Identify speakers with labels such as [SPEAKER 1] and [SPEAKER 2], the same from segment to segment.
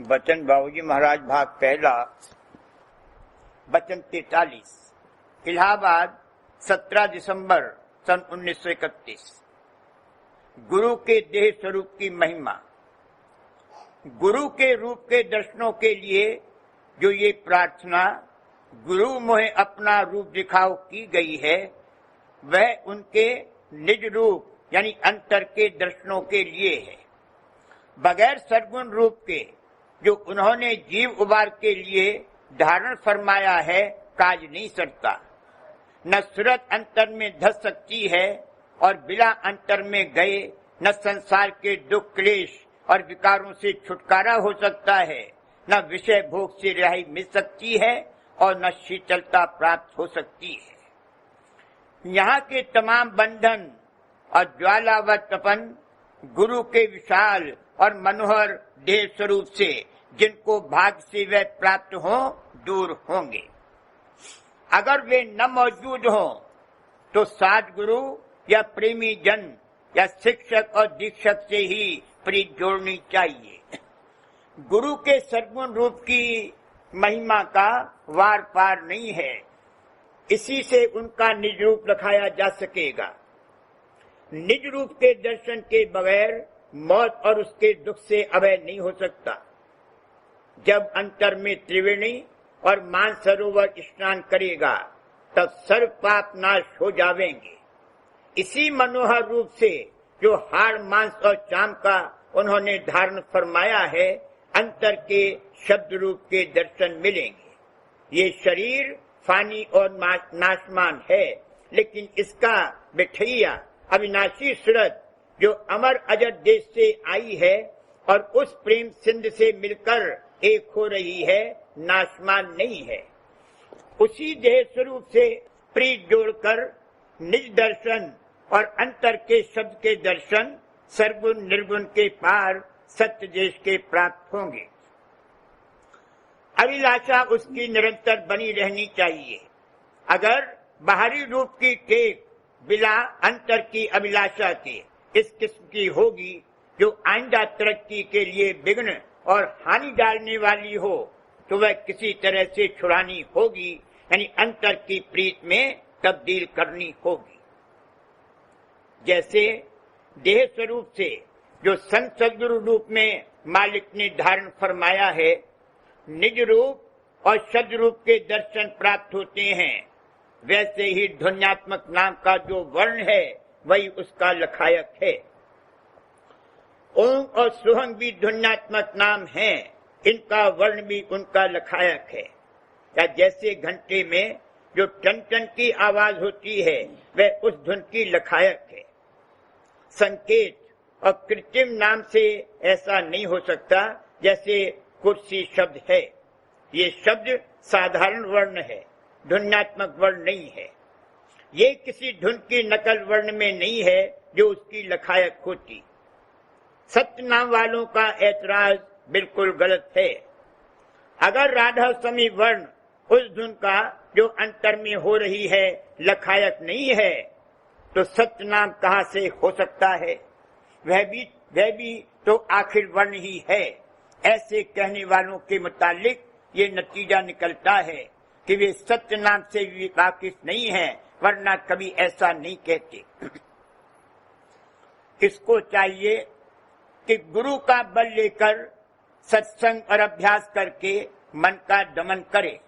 [SPEAKER 1] बचन बाबूजी महाराज भाग पहला, वचन 43, इलाहाबाद 17 दिसंबर सन 1931। गुरु के देह स्वरूप की महिमा। गुरु के रूप के दर्शनों के लिए जो ये प्रार्थना गुरु मोहे अपना रूप दिखाओ की गई है, वह उनके निज रूप यानी अंतर के दर्शनों के लिए है। बगैर सद्गुण रूप के जो उन्होंने जीव उबार के लिए धारण फरमाया है, काज नहीं सरता। न सूरत अंतर में धस सकती है और बिना अंतर में गए न संसार के दुख क्लेश और विकारों से छुटकारा हो सकता है, न विषय भोग से रिहाई मिल सकती है और न शीतलता प्राप्त हो सकती है। यहाँ के तमाम बंधन और ज्वालावत तपन गुरु के विशाल और मनोहर देह स्वरूप से जिनको भाग्य से वे प्राप्त हो दूर होंगे। अगर वे न मौजूद हो तो साध गुरु या प्रेमी जन या शिक्षक और दीक्षक से ही प्रीत जोड़नी चाहिए। गुरु के सद्गुण रूप की महिमा का वार पार नहीं है, इसी से उनका निज रूप रखाया जा सकेगा। निज रूप के दर्शन के बगैर मौत और उसके दुख से अभय नहीं हो सकता। जब अंतर में त्रिवेणी और मानसरोवर स्नान करेगा तब सर्व पाप नाश हो जावेंगे। इसी मनोहर रूप से जो हाड़ मांस और चाम का उन्होंने धारण फरमाया है, अंतर के शब्द रूप के दर्शन मिलेंगे। ये शरीर फानी और नाशमान है, लेकिन इसका बिठैया अविनाशी सूरत जो अमर अजर देश से आई है और उस प्रेम सिंध से मिलकर एक हो रही है, नाशमान नहीं है। उसी देह स्वरूप से प्रीत जोड़कर निज दर्शन और अंतर के शब्द के दर्शन सर्वगुण निर्गुण के पार सत्य देश के प्राप्त होंगे। अभिलाषा उसकी निरंतर बनी रहनी चाहिए। अगर बाहरी रूप की टेक बिना अंतर की अभिलाषा के इस किस्म की होगी जो आइंदा तरक्की के लिए विघ्न और हानि डालने वाली हो, तो वह किसी तरह से छुड़ानी होगी, यानी अंतर की प्रीत में तब्दील करनी होगी। जैसे देह स्वरूप से जो संत सद्गुरु रूप में मालिक ने धारण फरमाया है, निज रूप और शब्द रूप के दर्शन प्राप्त होते हैं, वैसे ही ध्वन्यात्मक नाम का जो वर्ण है वही उसका लखायक है। ओम और सुहंग भी ध्वन्यात्मक नाम हैं, इनका वर्ण भी उनका लखायक है। या जैसे घंटे में जो टन टन की आवाज होती है, वह उस धुन की लखायक है। संकेत और कृत्रिम नाम से ऐसा नहीं हो सकता जैसे कुर्सी शब्द है। ये शब्द साधारण वर्ण है, ध्वन्यात्मक वर्ण नहीं है। ये किसी धुन की नकल वर्ण में नहीं है जो उसकी लखायक होती। सत्य नाम वालों का ऐतराज बिल्कुल गलत है। अगर राधा समी वर्ण उस धुन का जो अंतर में हो रही है लखायक नहीं है, तो सत्य नाम कहाँ से हो सकता है? वह भी तो आखिर वर्ण ही है। ऐसे कहने वालों के मुतालिक ये नतीजा निकलता है कि वे सत्य नाम से भी वाकिफ नहीं है, वरना कभी ऐसा नहीं कहते। इसको चाहिए कि गुरु का बल लेकर सत्संग और अभ्यास करके मन का दमन करे,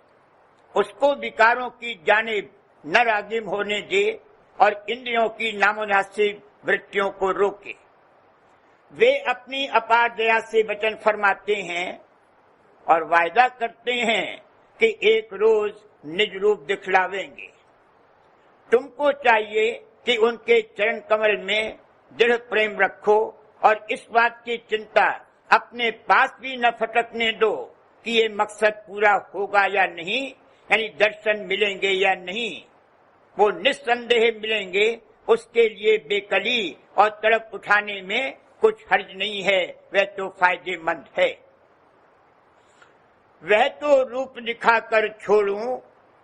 [SPEAKER 1] उसको विकारों की जानिब न रागिम होने दे और इंद्रियों की नामुनासिब वृत्तियों को रोके। वे अपनी अपार दया से वचन फरमाते हैं और वायदा करते हैं कि एक रोज निज रूप दिखलावेंगे। तुमको चाहिए कि उनके चरण कमल में दृढ़ प्रेम रखो और इस बात की चिंता अपने पास भी न फटकने दो कि ये मकसद पूरा होगा या नहीं, यानी दर्शन मिलेंगे या नहीं। वो निस्संदेह मिलेंगे, उसके लिए बेकली और तड़प उठाने में कुछ हर्ज नहीं है, वह तो फायदेमंद है। वह तो रूप दिखाकर छोड़ूं,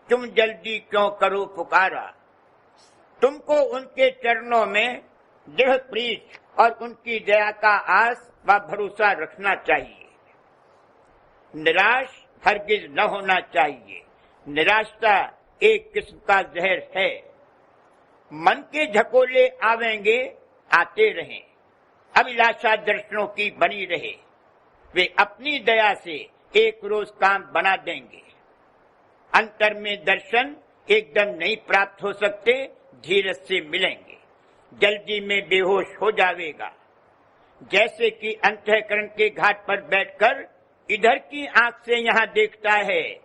[SPEAKER 1] तुम जल्दी क्यों करो पुकारा। तुमको उनके चरणों में दृढ़ प्रीत और उनकी दया का आस व भरोसा रखना चाहिए। निराश हरगिज न होना चाहिए। निराशा एक किस्म का जहर है। मन के झकोले आवेंगे, आते रहें, अभिलाषा दर्शनों की बनी रहे। वे अपनी दया से एक रोज काम बना देंगे। अंतर में दर्शन एकदम नहीं प्राप्त हो सकते, धीरज से मिलेंगे। जल्दी में बेहोश हो जावेगा। जैसे कि अंतःकरण के घाट पर बैठकर इधर की आंख से यहाँ देखता है,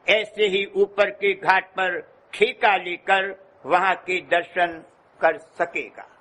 [SPEAKER 1] ऐसे ही ऊपर के घाट पर ठेका लेकर वहां के दर्शन कर सकेगा।